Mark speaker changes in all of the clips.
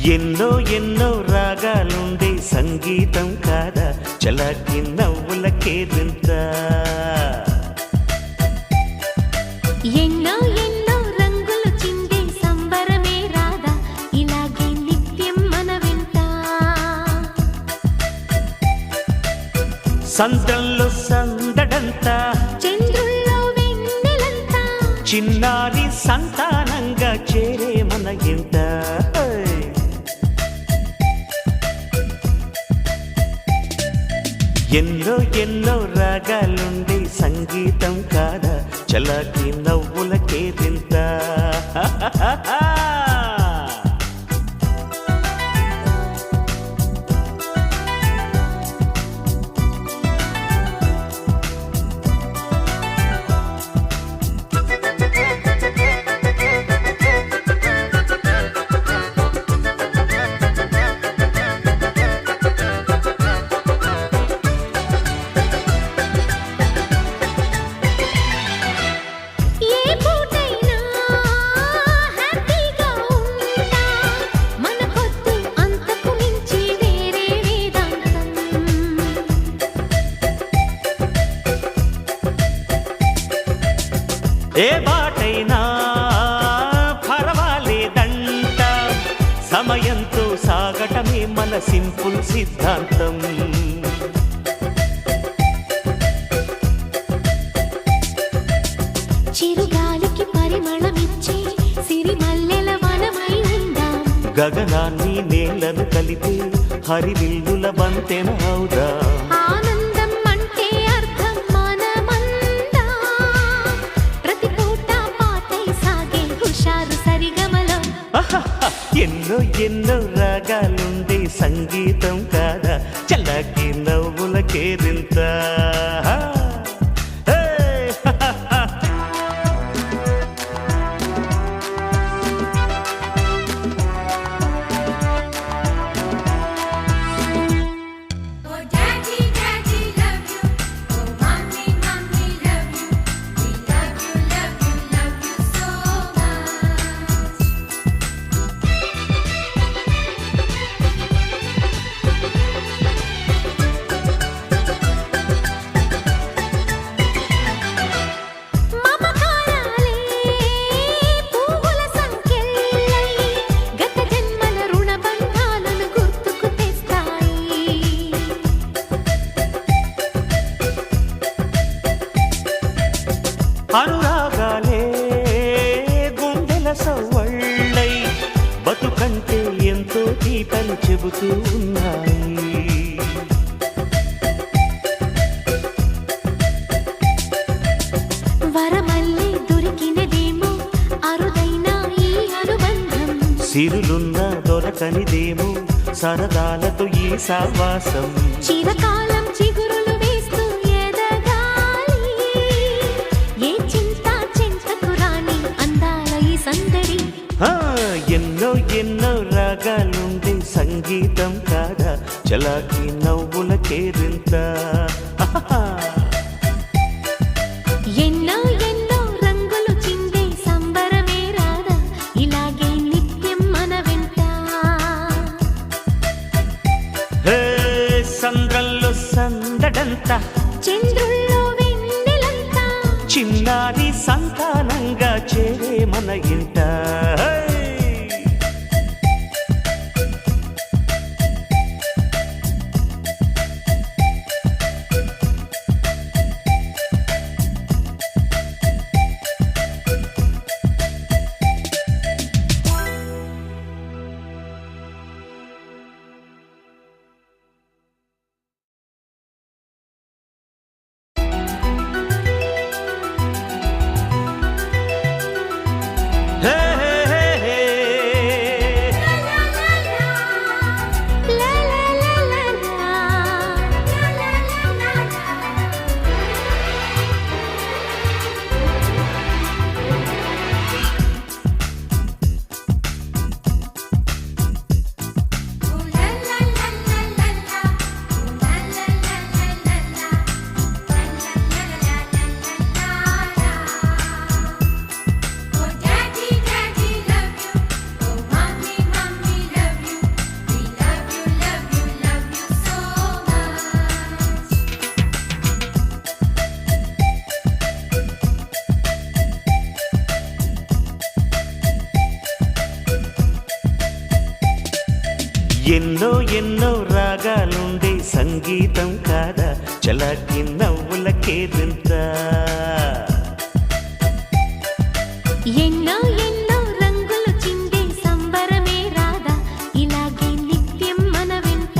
Speaker 1: ఎన్నో ఎన్నో రాగాలుండే సంగీతం కాదా చలాకి నవ్వులకేదింత.
Speaker 2: ఎన్నో ఎన్నో రంగులు చిందే సంబరమే రాదా ఇలాగే నిత్యం మన వింత.
Speaker 1: సంద్రంలో సందడంతా
Speaker 2: చంద్రుల్లో వెన్నెలంతా
Speaker 1: చిన్నారి సంతానంగా చేరే మన ఇంట. ఎన్నో ఎన్నో రాగాలుండే సంగీతం కాదా చలాకి నవ్వులకేదింత. ఏ బాటైనా పర్వాలేదంట సమయంతో సాగటమే మన సింపుల్ సిద్ధాంతం.
Speaker 2: చిరుగాలికి పరిమళమిచ్చే సిరిమల్లెల వనమై ఉందాం.
Speaker 1: గగనాన్ని నేలను కలిపే హరివిల్లుల బంతెన అవుదాం. ఎన్నో ఎన్నో రాగాలుండే సంగీతం కాదా చలాకి నవ్వులకేదింత. అనురాగాలే గుండెల సవ్వళ్ళై బతుకంటే ఎంతో తీపని చెబుతూ ఉన్నాయి.
Speaker 2: వరమల్లే దొరికినదేమో అరుదైన ఈ అనుబంధం.
Speaker 1: సిరులున్న దొరకనిదేమో సరదాలతో ఈ సావాసం.
Speaker 2: చిరకాలం చిగురులు వేస్తూ ఎదగాలి ఏ చింత చింతకు రాని అందాల ఈ సందడి.
Speaker 1: ఎన్నో ఎన్నో రాగాలుండే సంగీతం కాదా చలాకి నవ్వులకేదింత.
Speaker 2: ఎన్నో ఎన్నో రంగులు చిందే సంబరమే రాదా ఇలాగే నిత్యం మన వెంట.
Speaker 1: సంద్రంలో సందడంతా
Speaker 2: చంద్రుల్లో వెన్నెలంతా
Speaker 1: చిన్నారి సంతానంగా చేరే మన ఇంట. ఎన్నో ఎన్నో రాగాలుండే సంగీతం కాదా చలాకి నవ్వులకేదింత
Speaker 2: ఎన్నో ఎన్నో రంగులు చిందే సంబరమే రాదా ఇలాగే నిత్యం మన వెంట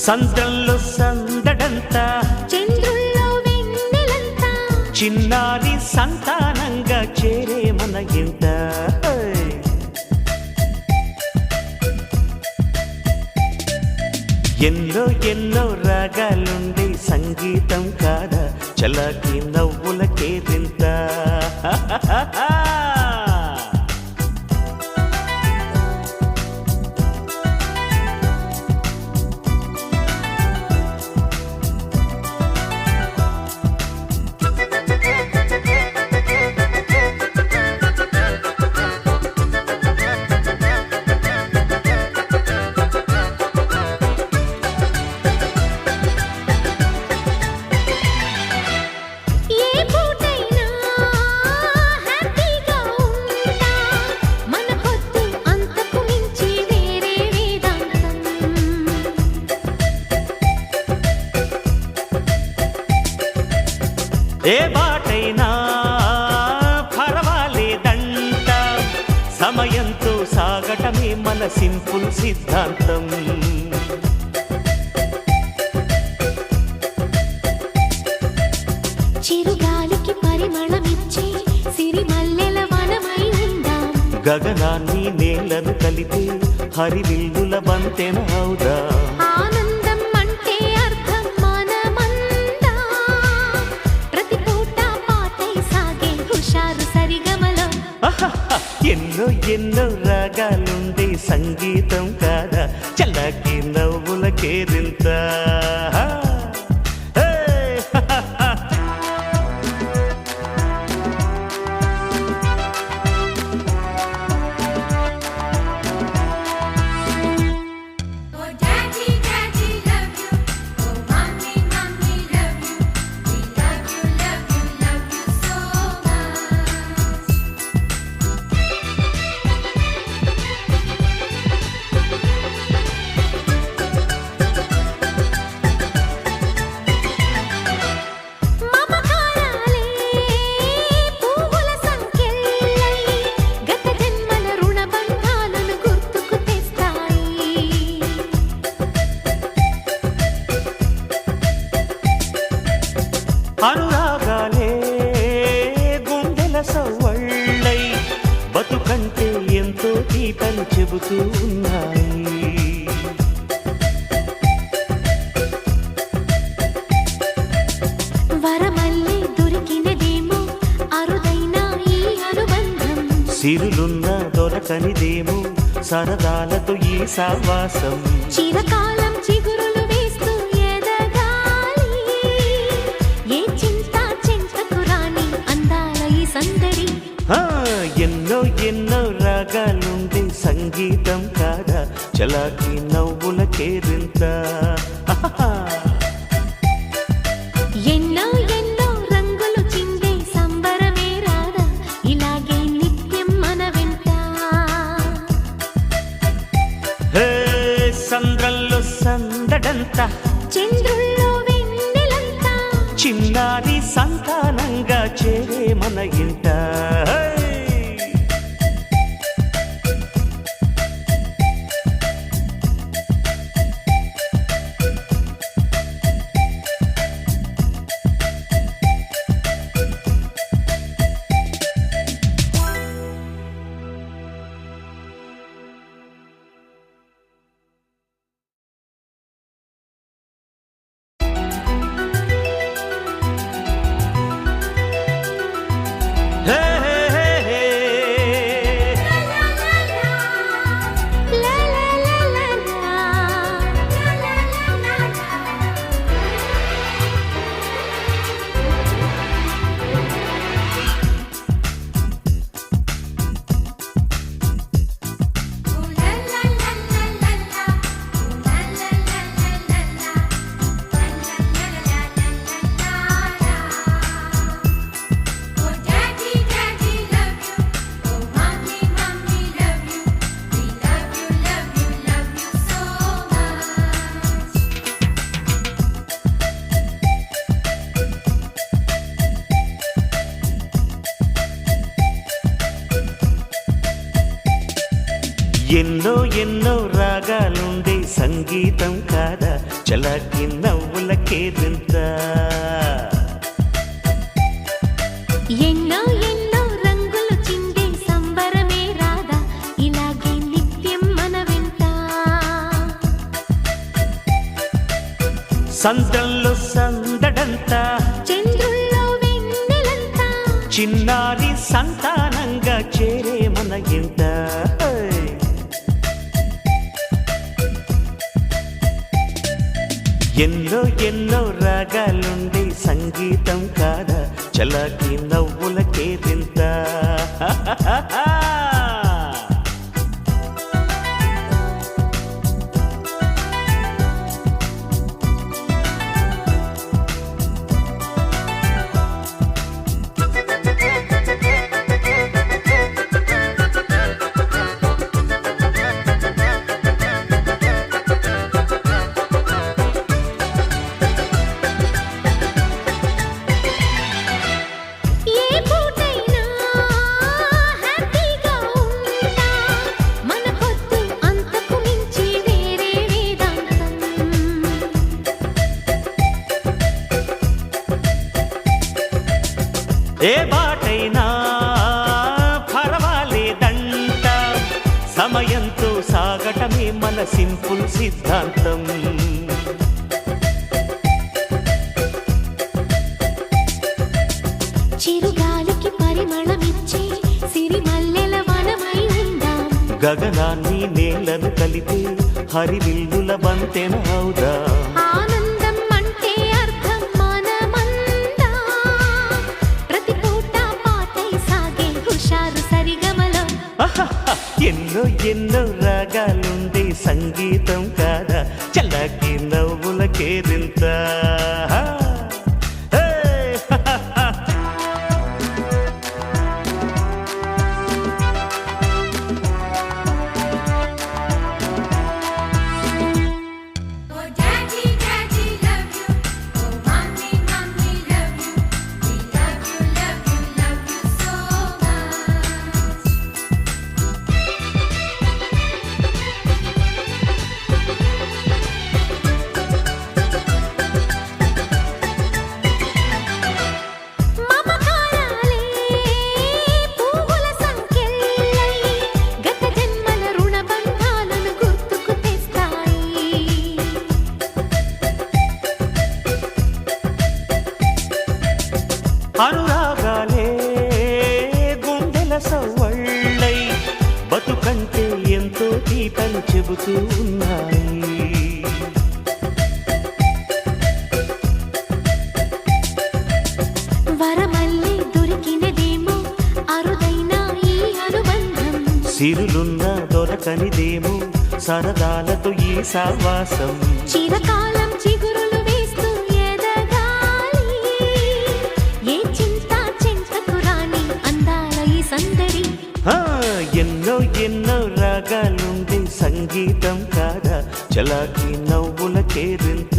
Speaker 1: సంద్రంలో సందడంతా
Speaker 2: చంద్రుల్లో వెన్నెలంతా
Speaker 1: చిన్నారి సంతానంగా చేరే మన ఇంట ఎన్నో ఎన్నో రాగాలుండే సంగీతం కాదా చలాకి నవ్వులకేదింత
Speaker 2: ఏ పూటైనా హ్యాపీగా ఉంటా మన పొద్దు అంతకు మించి వేరే వేదాంతం
Speaker 1: ఏ బాటైనా పర్వాలేదంట సమయంతో సాగటమే మన సింపుల్ సిద్ధాంతం
Speaker 2: చిరుగాలికి పరిమళమిచ్చే సిరిమల్లెల వనమై ఉందాం
Speaker 1: గగనాన్ని నేలను కలిపే హరివిల్లుల బంతెన అవుదా
Speaker 2: ఆనందం అంటే అర్థం మనమందా ప్రతి పూట పాటై సాగే హుషారు సరిగమలో
Speaker 1: ఎన్నో ఎన్నో రాగాలుండే సంగీతం కాదా చల్లకి నవ్వులకేదింత
Speaker 2: Oh daddy daddy love you oh mommy mommy love you we love you love you love you so much మమకారాలే పువ్వుల సంకెళ్ళై గత జన్మల రుణ బంధాలను గుర్తుకు తెస్తాయి
Speaker 1: అనురాగాలే గుండెల సవ్వళ్ళై బతుకంటే ఎంతో తీపని చెబుతూ ఉన్నాయి
Speaker 2: వరమల్లే దొరికినదేమో అరుదైన ఈ అనుబంధం
Speaker 1: సిరులున్న దొరకనిదేమో సరదాలతో ఈ సావాసం
Speaker 2: చిరకాలం చిగురులు వేస్తూ ఎదగాలి ఏ చింత చింతకు రాని అందాల ఈ సందడి
Speaker 1: ఆ, ఎన్నో ఎన్నో రాగాలుండే సంగీతం కాదా చలాకి నవ్వులకేదింత
Speaker 2: ఎన్నో ఎన్నో రంగులు చిందే సంబరమే రాదా ఇలాగే నిత్యం మన వెంట
Speaker 1: హే సంద్రంలో సందడంతా
Speaker 2: చంద్రుల్లో వెన్నెలంతా
Speaker 1: చిన్నారి సంతానంగా చేరే మన ఇంట హే హే హే ఎన్నో ఎన్నో రాగాలుండే సంగీతం కాదా చలాకి నవ్వుల కేరింత
Speaker 2: ఎన్నో ఎన్నో రంగులు చిందే సంబరమే రాదా ఇలాగే నిత్యం మన వెంట
Speaker 1: సంద్రంలో సందడంతా
Speaker 2: చంద్రుల్లో వెన్నెలంతా
Speaker 1: చిన్నారి సంతానంగా చేరే మన ఇంట ఎన్నో ఎన్నో రాగాలుండే సంగీతం కాదా చలాకి నవ్వుల కేరింత
Speaker 2: ఏ పూటైనా హ్యాపీగా ఉంటా మన పొద్దు అంతకు మించి వేరే వేదాంతం
Speaker 1: ఏ బాటైనా పర్వాలేదంట సమయంతో సాగటమే మన సింపుల్ సిద్ధాంతం
Speaker 2: చిరుగాలికి పరిమళమిచ్చే సిరిమల్లెల వనమై ఉందాం
Speaker 1: గగనాన్ని నేలను కలిపే హరివిల్లుల బంతెన అవుదా
Speaker 2: ఆనందం అంటే అర్థం మనమందా ప్రతి పూట పాటై సాగే హుషారు సరిగమలో
Speaker 1: ఎన్నో ఎన్నో రాగాలుండే సంగీతం కాదా చల్లకి నవ్వుల Kerintha
Speaker 2: Oh daddy daddy love you oh mommy mommy love you we love you love you love you so much మమకారాలే పువ్వుల సంకెళ్ళై గత జన్మల రుణ బంధాలను గుర్తుకు తెస్తాయి
Speaker 1: అనురాగాలే గుండెల సవ్వళ్ళై బతుకంటే ఎంతో తీపని చెబుతూ ఉన్నాయి
Speaker 2: వరమల్లే దొరికినదేమో అరుదైన ఈ అనుబంధం
Speaker 1: సిరులున్న దొరకనిదేమో సరదాలతో ఈ సావాసం
Speaker 2: చిరకాలం చిగురులు వేస్తూ ఎదగాలి ఏ చింత చింతకు రాని అందాల ఈ సందడి
Speaker 1: ఆ, ఎన్నో ఎన్నో రాగాలుండే సంగీతం కాదా చలాకి నవ్వుల కేరింత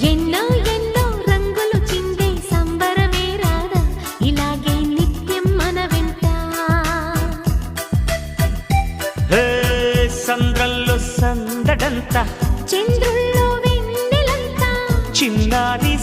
Speaker 2: ఎన్నో ఎన్నో రంగులు చిందే సంబరమే రాదా ఇలాగే నిత్యం మన వెంట
Speaker 1: హే, సంద్రంలో సందడంతా
Speaker 2: చంద్రుల్లో వెన్నెలంతా
Speaker 1: చిన్నారి